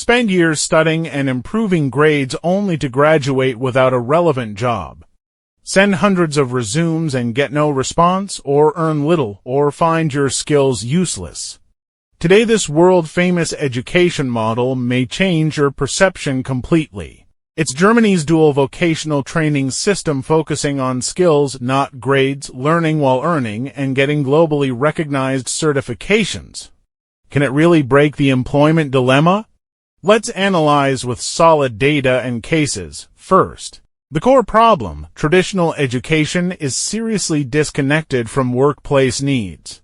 spend years studying and improving grades only to graduate without a relevant job, send hundreds of resumes and get no response, or earn little, or find your skills useless. Today, this world-famous education model may change your perception completely. It's Germany's dual vocational training system focusing on skills, not grades, learning while earning, and getting globally recognized certifications. Can it really break the employment dilemma? Let's analyze with solid data and cases. First, the core problem: traditional education is seriously disconnected from workplace needs.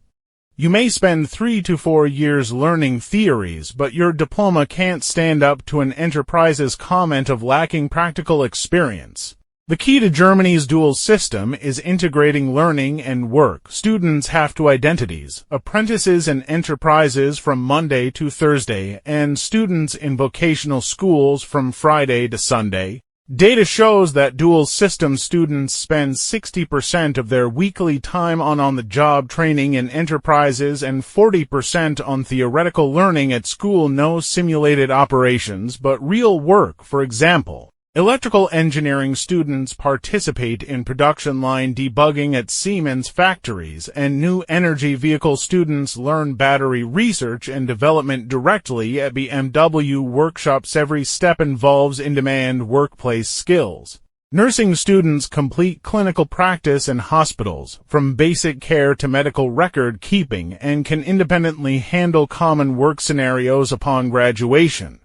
You may spend 3 to 4 years learning theories, but your diploma can't stand up to an enterprise's comment of lacking practical experience. The key to Germany's dual system is integrating learning and work. Students have two identities: apprentices in enterprises from Monday to Thursday, and students in vocational schools from Friday to Sunday. Data shows that dual system students spend 60% of their weekly time on on-the-job training in enterprises and 40% on theoretical learning at school. No simulated operations, but real work. For example, electrical engineering students participate in production line debugging at Siemens factories, and new energy vehicle students learn battery research and development directly at BMW workshops. Every step involves in-demand workplace skills. Nursing students complete clinical practice in hospitals, from basic care to medical record keeping, and can independently handle common work scenarios upon graduation.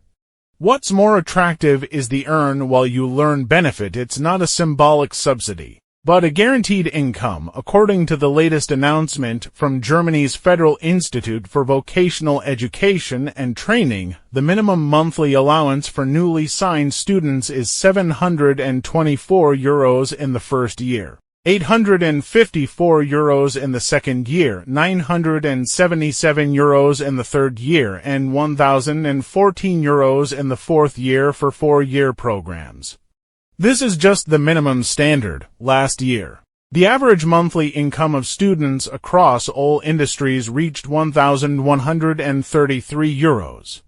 What's more attractive is the earn while you learn benefit. It's not a symbolic subsidy, but a guaranteed income. According to the latest announcement from Germany's Federal Institute for Vocational Education and Training, the minimum monthly allowance for newly signed students is €724 in the first year, €854 in the second year, €977 in the third year, and €1,014 in the fourth year for 4-year programs. This is just the minimum standard. Last year, the average monthly income of students across all industries reached €1,133.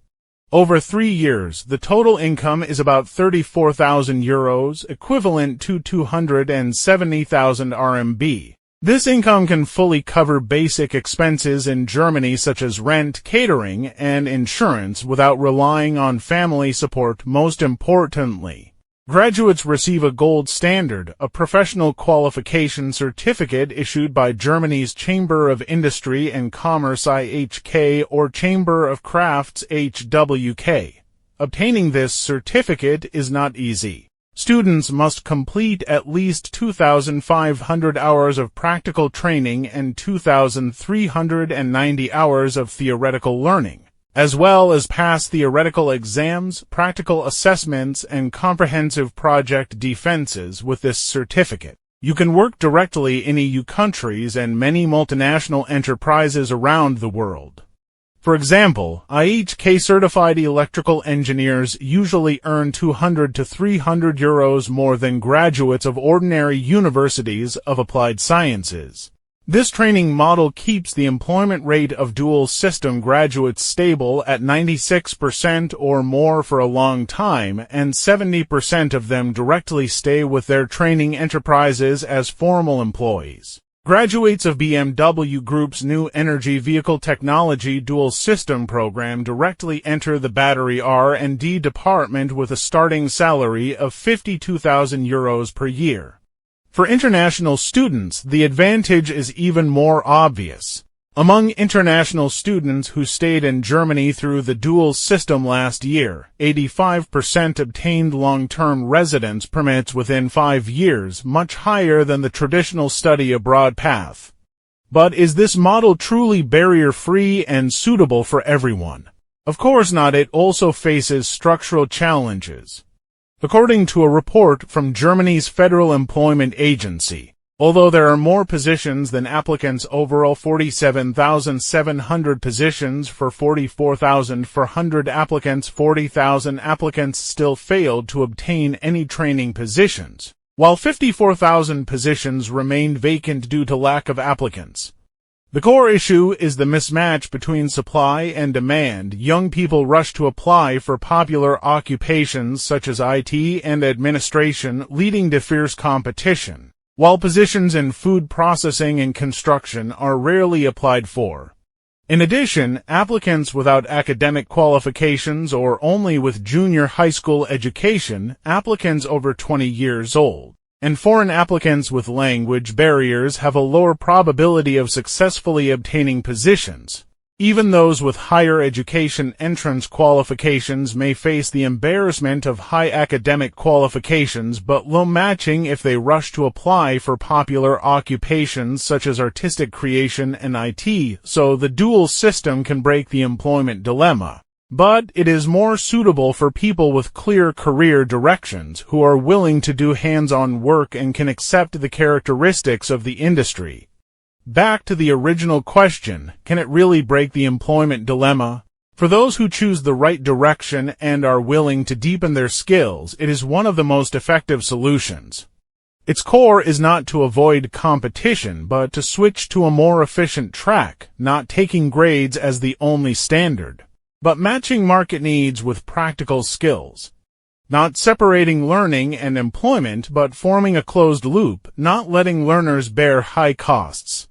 Over 3 years, the total income is about €34,000, equivalent to 270,000 RMB. This income can fully cover basic expenses in Germany such as rent, catering, and insurance without relying on family support. Most importantly, graduates receive a gold standard, a professional qualification certificate issued by Germany's Chamber of Industry and Commerce IHK or Chamber of Crafts HWK. Obtaining this certificate is not easy. Students must complete at least 2,500 hours of practical training and 2,390 hours of theoretical learning, as well as pass theoretical exams, practical assessments, and comprehensive project defenses. With this certificate, you can work directly in EU countries and many multinational enterprises around the world. For example, IHK-certified electrical engineers usually earn €200 to €300 more than graduates of ordinary universities of applied sciences. This training model keeps the employment rate of dual-system graduates stable at 96% or more for a long time, and 70% of them directly stay with their training enterprises as formal employees. Graduates of BMW Group's new energy vehicle technology dual-system program directly enter the battery R&D department with a starting salary of €52,000 per year. For international students, the advantage is even more obvious. Among international students who stayed in Germany through the dual system last year, 85% obtained long-term residence permits within 5 years, much higher than the traditional study abroad path. But is this model truly barrier-free and suitable for everyone? Of course not. It also faces structural challenges. According to a report from Germany's Federal Employment Agency, although there are more positions than applicants overall, 47,700 positions for 44,400 applicants, 40,000 applicants still failed to obtain any training positions, while 54,000 positions remained vacant due to lack of applicants. The core issue is the mismatch between supply and demand. Young people rush to apply for popular occupations such as IT and administration, leading to fierce competition, while positions in food processing and construction are rarely applied for. In addition, applicants without academic qualifications or only with junior high school education, applicants over 20 years old, and foreign applicants with language barriers have a lower probability of successfully obtaining positions. Even those with higher education entrance qualifications may face the embarrassment of high academic qualifications but low matching if they rush to apply for popular occupations such as artistic creation and IT, so the dual system can break the employment dilemma. But it is more suitable for people with clear career directions who are willing to do hands-on work and can accept the characteristics of the industry. Back to the original question, can it really break the employment dilemma? For those who choose the right direction and are willing to deepen their skills, it is one of the most effective solutions. Its core is not to avoid competition, but to switch to a more efficient track, not taking grades as the only standard, but matching market needs with practical skills. Not separating learning and employment, but forming a closed loop, not letting learners bear high costs.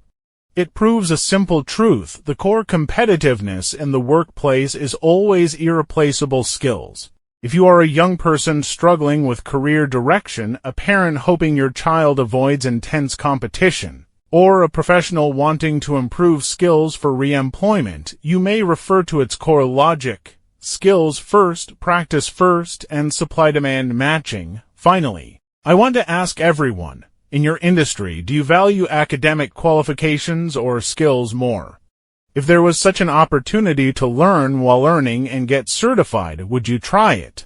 It proves a simple truth: the core competitiveness in the workplace is always irreplaceable skills. If you are a young person struggling with career direction, a parent hoping your child avoids intense competition, or a professional wanting to improve skills for re-employment, you may refer to its core logic: skills first, practice first, and supply-demand matching. Finally, I want to ask everyone, in your industry, do you value academic qualifications or skills more? If there was such an opportunity to learn while earning and get certified, would you try it?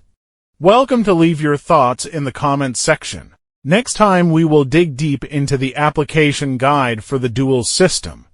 Welcome to leave your thoughts in the comments section. Next time we will dig deep into the application guide for the dual system.